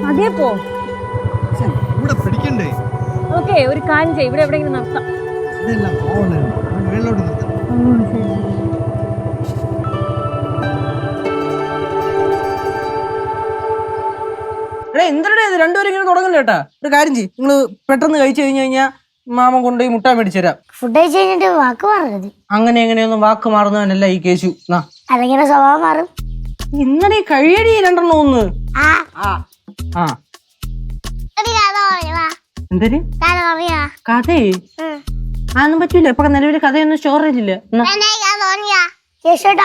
അതേ പോ. ഇവിടെ പിടിക്കണ്ടേ? ഓക്കെ, ഒരു കാര്യം ചെയ്യും, ഇവിടെ എവിടെയെങ്കിലും നിർത്താം. മേളിലോട്ട് നിർത്താം. എന്തിനാ ഇത് രണ്ടുപേരും ഇങ്ങനെ തുടങ്ങണ്ട കേട്ടാ. ഒരു കാര്യം ചെയ്യും, നിങ്ങള് പെട്ടെന്ന് കഴിച്ചു കഴിഞ്ഞു കഴിഞ്ഞാൽ മാമൻ കൊണ്ടുപോയി മുട്ട മേടിച്ചു തരാം. ഫുഡ് കഴിച്ച് കഴിഞ്ഞിട്ട് വാക്ക് മാറരുത്. അങ്ങനെ എങ്ങനെയൊന്നും വാക്ക് മാറുന്നവനല്ല ഈ കേശു. അല്ലെങ്കിൽ സ്വഭാവം മാറും. ഇന്നലെ കഴിയടി രണ്ടെണ്ണം ഒന്ന്. എന്തര് കഥേ? അതൊന്നും പറ്റൂല. ഇപ്പൊ നിലവില് കഥയൊന്നും സ്റ്റോറേജ് ഇല്ല.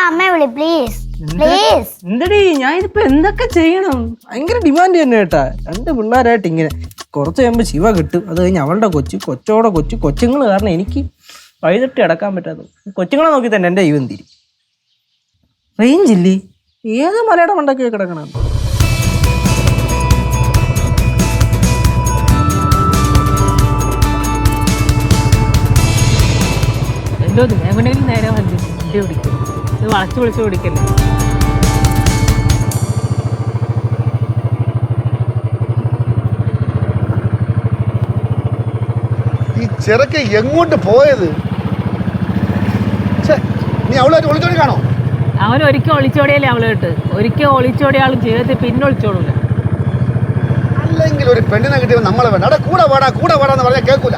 അമ്മയെ വിളി പ്ലീസ് പ്ലീസ്. എന്തടി ഞാൻ ഇതിപ്പോ എന്തൊക്കെ ചെയ്യണം? ഭയങ്കര ഡിമാൻഡ് തന്നെ കേട്ടാ. രണ്ട് പിള്ളേരായിട്ട് ഇങ്ങനെ കുറച്ച് കഴിയുമ്പോ ശിവ കിട്ടും. അത് കഴിഞ്ഞ് അവളുടെ കൊച്ചുങ്ങൾ കാരണം എനിക്ക് വഴിതെട്ടി അടക്കാൻ പറ്റാത്ത കൊച്ചുങ്ങളെ നോക്കി തന്നെ എന്റെ ജീവൻ തിരി. റേഞ്ച് ഇല്ലേ? ഏത് മലയുടെ മണ്ടൊക്കെ കിടക്കണം. എന്തോ എങ്ങനെയും നേരെ വണ്ടി പിടിക്കും. ഇത് വളച്ചു വിളിച്ചു പിടിക്കല്ലേ. ഈ ചെറുക്ക എങ്ങോട്ട് പോയത്? നീ അവളായിട്ട് ഒളിച്ചോടി കാണോ? അവൻ ഒരിക്കൽ ഒളിച്ചോടിയല്ലേ അവളോട്ട്. ഒരിക്കൽ ഒളിച്ചോടിയ ആളും ജീവിതത്തിൽ പിന്നെ ഒളിച്ചോടൂല. അല്ലെങ്കിൽ ഒരു പെണ്ണിനെ കിട്ടിയവൻ നമ്മളെ വേണ്ട. അവിടെ കൂടെ വാടാന്ന് പറഞ്ഞാൽ കേൾക്കൂല.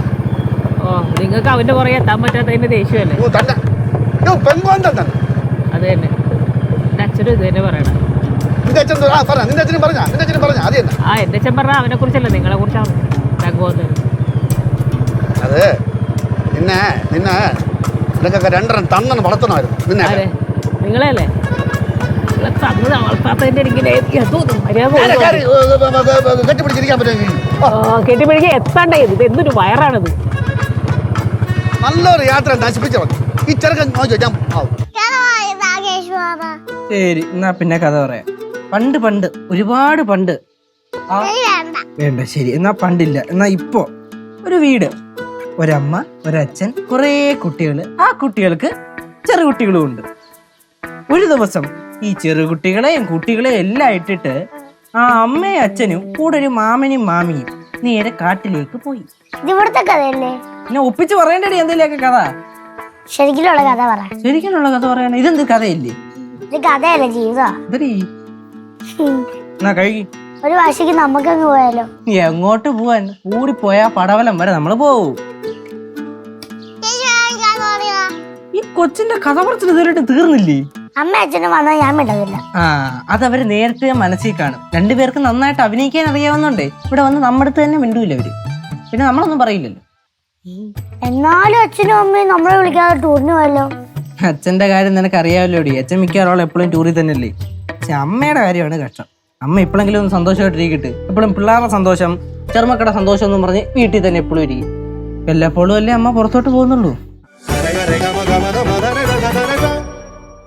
ഓ, നിങ്ങൾക്ക് അവന്റെ പുറകെ എത്താൻ പറ്റാത്തതിന്റെ ദേഷ്യമല്ലേ? അത് തന്നെ എന്റെ അച്ഛനും ഇത് തന്നെ പറയണം. നിന്റെ അച്ഛനും പറഞ്ഞ എന്റെ അച്ഛൻ പറഞ്ഞ അവനെ കുറിച്ചല്ല, നിങ്ങളെ കുറിച്ചാണ്. അതെ, നിന്നെ നിനക്കൊക്കെ രണ്ടെണ്ണം തന്നെന്ന് വളർത്തണമായിരുന്നു. നിങ്ങളല്ലേ തന്നത് വളർത്താത്തതിന്റെ കെട്ടിപ്പിടിച്ചിരിക്കാൻ പറ്റുമെങ്കിൽ കെട്ടിപ്പിടിക്കാൻ എത്താണ്ടേ. ഇത് എന്തൊരു വയറാണിത്. നല്ലൊരു യാത്ര നശിപ്പിച്ചു ഈ ചെറുക്കൻ. ശരി, എന്നാ പിന്നെ കഥ പറയാം. പണ്ട് ഒരുപാട് പണ്ട്. വേണ്ട, ശരി എന്നാ പണ്ടില്ല. എന്നാ ഇപ്പോ ഒരു വീട്, ഒരമ്മ, ഒരച്ഛൻ, കുറേ കുട്ടികള്. ആ കുട്ടികൾക്ക് ചെറുകുട്ടികളും ഉണ്ട്. ഒരു ദിവസം ഈ ചെറുകുട്ടികളെയും കുട്ടികളെയും എല്ലാം ഇട്ടിട്ട് ആ അമ്മയും അച്ഛനും കൂടെ ഒരു മാമനും മാമിയും നേരെ കാട്ടിലേക്ക് പോയി. ഇവിടുത്തെ കഥയല്ലേ? പിന്നെ ഒപ്പിച്ച് പറയേണ്ടടി എന്തെങ്കിലുമൊക്കെ കഥ. ശരിക്കുള്ള കഥ പറ. ശരിക്കുള്ള കഥ പറയാൻ ഇതെന്ത് കഥയില്ലേ? ഇത് കഥയല്ല, ജീവിതമാ. എന്നാ കഴുകി. ഒരു വാശിക്ക് നമുക്കങ്ങ് പോയാലോ? എങ്ങോട്ട് പോവാൻ? കൂടിപ്പോയാ പടവലം വരെ നമ്മള് പോവും. ഈ കൊച്ചിന്റെ കഥ പറച്ചിൽ ഇതുവരെയായിട്ട് തീർന്നില്ലേ? അമ്മ അച്ഛനും വന്നാൽ ഞാൻ വിടവില്ല. അതവര് നേരത്തെ മനസ്സിൽ കാണും. രണ്ടുപേർക്ക് നന്നായിട്ട് അഭിനയിക്കാൻ അറിയാവുന്നുണ്ടേ ഇവിടെ വന്ന് നമ്മുടെ അടുത്ത് തന്നെ മിണ്ടൂല അവര്. പിന്നെ നമ്മളൊന്നും പറയില്ലല്ലോ. എന്നാലും അച്ഛനും അമ്മയും നമ്മളെ വിളിക്കാതെ ടൂറിന് പോയല്ലോ. അച്ഛന്റെ കാര്യം നിനക്ക് അറിയാമല്ലോടി. അച്ഛൻ മിക്കവാറും എപ്പോഴും ടൂറിൽ തന്നെയല്ലേ. പക്ഷെ അമ്മയുടെ കാര്യമാണ് കഷ്ടം. അമ്മ എപ്പോഴെങ്കിലും ഒന്ന് സന്തോഷമായിട്ടിരിക്കട്ടെ. എപ്പോഴും പിള്ളേരുടെ സന്തോഷം, ചെറുമക്കളുടെ സന്തോഷം എന്നും പറഞ്ഞ് വീട്ടിൽ തന്നെ എപ്പോഴും ഇരിക്കും. വല്ലപ്പോഴും അല്ലേ അമ്മ പുറത്തോട്ട് പോകുന്നുള്ളൂ.